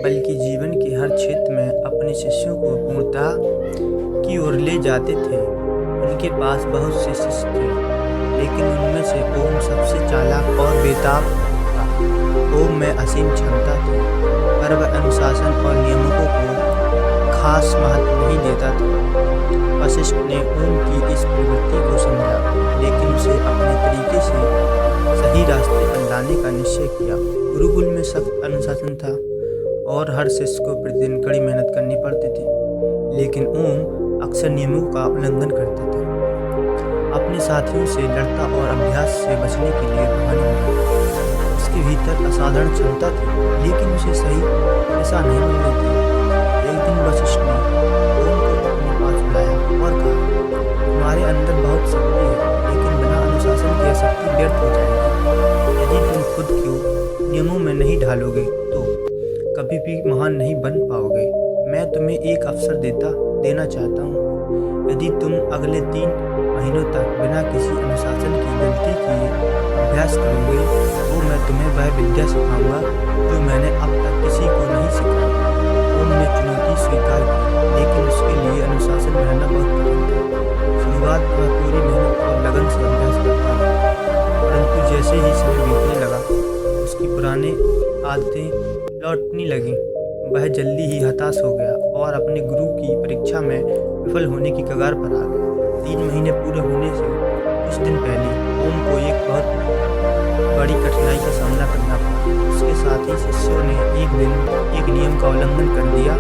बल्कि जीवन के हर क्षेत्र में अपने शिष्यों को पूर्णता की ओर ले जाते थे। उनके पास बहुत से शिष्य थे, लेकिन उनमें से ओम सबसे चालाक और बेताब था। ओम में असीम क्षमता थी, पर वह अनुशासन और नियमों को खास महत्व नहीं देता था। वशिष्ठ ने ओम की इस प्रवृत्ति को समझा, लेकिन उसे अपने तरीके से सही रास्ते पर लाने का निश्चय किया। गुरुकुल में सख्त अनुशासन था और हर शिष्य को प्रतिदिन कड़ी मेहनत करनी पड़ती थी, लेकिन ओम अक्सर नियमों का उल्लंघन करता था। अपने साथियों से लड़ता और अभ्यास से बचने के लिए बहाने बनाता। उसके भीतर असाधारण क्षमता थी, लेकिन उसे सही दिशा नहीं मिल रही थी। एक दिन वशिष्ठ ने ओम को अपने पास बुलाया और कहा, तुम्हारे अंदर बहुत शक्ति है, लेकिन बिना अनुशासन की शक्ति व्यर्थ हो जाएगी। यदि तुम खुद को नियमों में नहीं ढालोगे तो कभी भी महान नहीं बन पाओगे। मैं तुम्हें एक अवसर देना चाहता हूँ। यदि तुम अगले 3 महीनों तक बिना किसी अनुशासन की गलती किए अभ्यास करोगे, तो मैं तुम्हें वह विद्या सिखाऊंगा जो मैंने अब तक किसी को नहीं सिखाई। ओम ने चुनौती स्वीकार की, लेकिन उसके लिए अनुशासन में रहना बहुत कठिन था। शुरुआत में वह पूरी मेहनत और लगन से अभ्यास करता था, परंतु जैसे ही समय बीतने लगा, उसकी पुरानी आदतें लौटने लगीं। वह जल्दी ही हताश हो गया और अपने गुरु की परीक्षा में विफल होने की कगार पर आ गया। 3 महीने पूरे होने से कुछ दिन पहले ओम को एक बहुत बड़ी कठिनाई का सामना करना पड़ा। उसके साथी शिष्यों ने एक दिन एक नियम का उल्लंघन कर दिया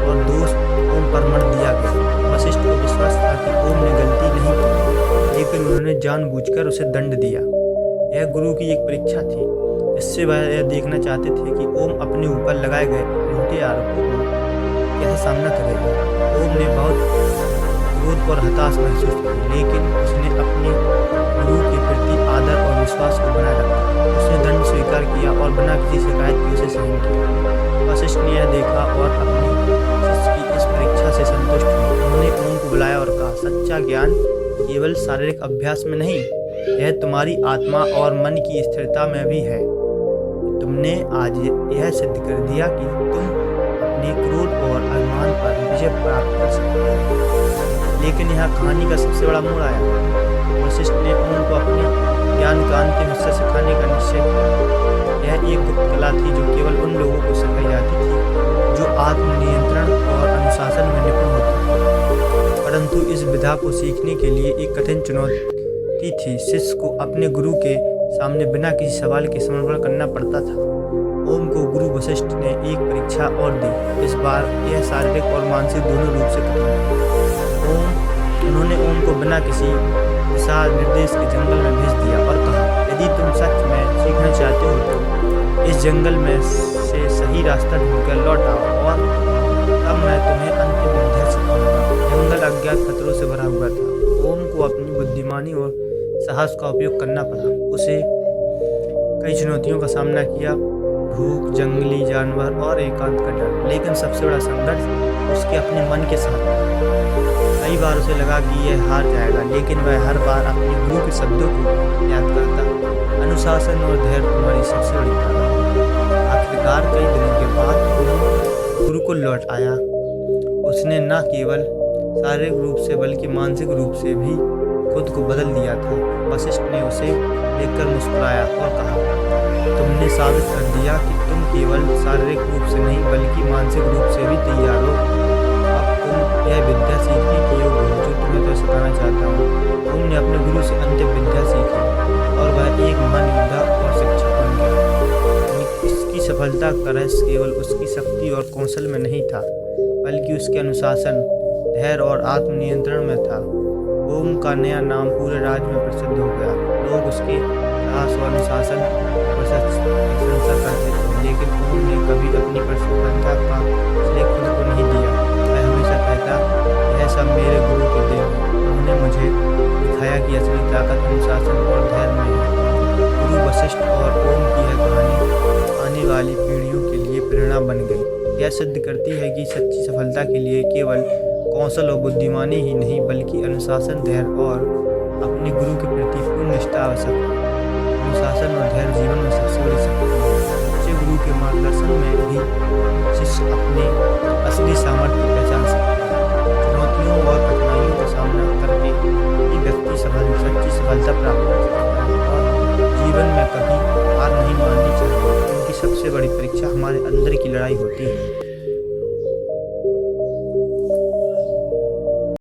और दोष ओम पर मढ़ दिया गया। वशिष्ठ को विश्वास था कि ओम ने गलती नहीं की, लेकिन उन्होंने जानबूझकर उसे दंड दिया। यह गुरु की एक परीक्षा थी, जिससे वह यह देखना चाहते थे कि ओम अपने ऊपर लगाए गए झूठे आरोपों को कैसे सामना करेगा। ओम ने बहुत क्रोध और हताश महसूस की, लेकिन उसने अपने गुरु के प्रति आदर और विश्वास को बनाए रखा। उसने दंड स्वीकार किया और बिना किसी शिकायत के उसे सहन किया। वशिष्ठ ने यह देखा और अपने शिष्य की इस परीक्षा से संतुष्ट हुए। उन्होंने ओम को बुलाया और कहा, सच्चा ज्ञान केवल शारीरिक अभ्यास में नहीं, यह तुम्हारी आत्मा और मन की स्थिरता में भी है। तुमने आज यह सिद्ध कर दिया कि तुम अपने क्रोध और अभिमान पर विजय प्राप्त कर सकते हो। लेकिन यहाँ कहानी का सबसे बड़ा मोड़ आया। वशिष्ठ ने ओम को अपने ज्ञान का अंतिम हिस्सा सिखाने का निश्चय किया। यह एक गुप्त कला थी जो केवल उन लोगों को सिखाई जाती थी जो आत्मनियंत्रण और अनुशासन में निपुण होते थे। परंतु इस विधा को सीखने के लिए एक कठिन चुनौती थी। शिष्य को अपने गुरु के सामने बिना किसी सवाल के समर्पण करना पड़ता था। ओम को गुरु वशिष्ठ ने एक परीक्षा और दी। इस बार यह शारीरिक और मानसिक दोनों रूप से कठिन थी। उन्होंने ओम को बिना किसी दिशा निर्देश के जंगल में भेज दिया और कहा, यदि तुम सच में सीखना चाहते हो तो इस जंगल में से सही रास्ता ढूंढकर लौट आओ और तब मैं तुम्हें अंतिम विद्या सिखाऊंगा। जंगल अज्ञात खतरों से भरा हुआ था। ओम को अपनी बुद्धिमानी और साहस का उपयोग करना पड़ा। उसे कई चुनौतियों का सामना किया, भूख, जंगली जानवर और एकांत का डर। लेकिन सबसे बड़ा संघर्ष उसके अपने मन के साथ था। कई बार उसे लगा कि यह हार जाएगा, लेकिन वह हर बार अपने गुरु के शब्दों को याद करता। अनुशासन और धैर्य तुम्हारी सबसे बड़ी ताकत है। आखिरकार कई दिनों के बाद वो गुरुकुल लौट आया। उसने न केवल शारीरिक रूप से बल्कि मानसिक रूप से भी खुद को बदल दिया था। वशिष्ठ ने उसे देखकर मुस्कुराया और कहा, तुमने साबित कर दिया कि तुम केवल शारीरिक रूप से नहीं बल्कि मानसिक रूप से भी तैयार हो। अब तुम यह विद्या सीखने के योग्य हो जो तुम्हें तो सिखाना चाहता हूँ। तुमने अपने गुरु से अंतिम विद्या सीखी और वह एक महान योद्धा और शिक्षक बन गया। इसकी सफलता का रहस्य केवल उसकी शक्ति और कौशल में नहीं था, बल्कि उसके अनुशासन, धैर्य और आत्मनियंत्रण में था। ओम का नया नाम पूरे राज्य में प्रसिद्ध हो गया। लोग उसके साहस और अनुशासन प्रशंसा करते थे, लेकिन ओम ने कभी अपनी प्रसन्नता का श्रेय खुद को नहीं दिया। वह हमेशा कहता, यह सब मेरे गुरु के देन है। उन्होंने मुझे दिखाया कि असली ताकत अनुशासन और धैर्य में है। गुरु वशिष्ठ और ओम की यह कहानी आने वाली पीढ़ियों के लिए प्रेरणा बन गई। यह सिद्ध करती है कि सच्ची सफलता के लिए केवल कौशल और बुद्धिमानी ही नहीं बल्कि अनुशासन, धैर्य और अपने गुरु के प्रति पूर्ण निष्ठा आवश्यक है। अनुशासन और धैर्य जीवन में सबसे बड़ी शक्ति है। सच्चे गुरु के मार्गदर्शन में भी शिष्य अपने असली सामर्थ्य को पहचान सकता है। चुनौतियों और कठिनाइयों का सामना करके ही व्यक्ति सच्ची सफलता प्राप्त कर सकता है और जीवन में कभी हार नहीं माननी चाहिए, क्योंकि सबसे बड़ी परीक्षा हमारे अंदर की लड़ाई होती है।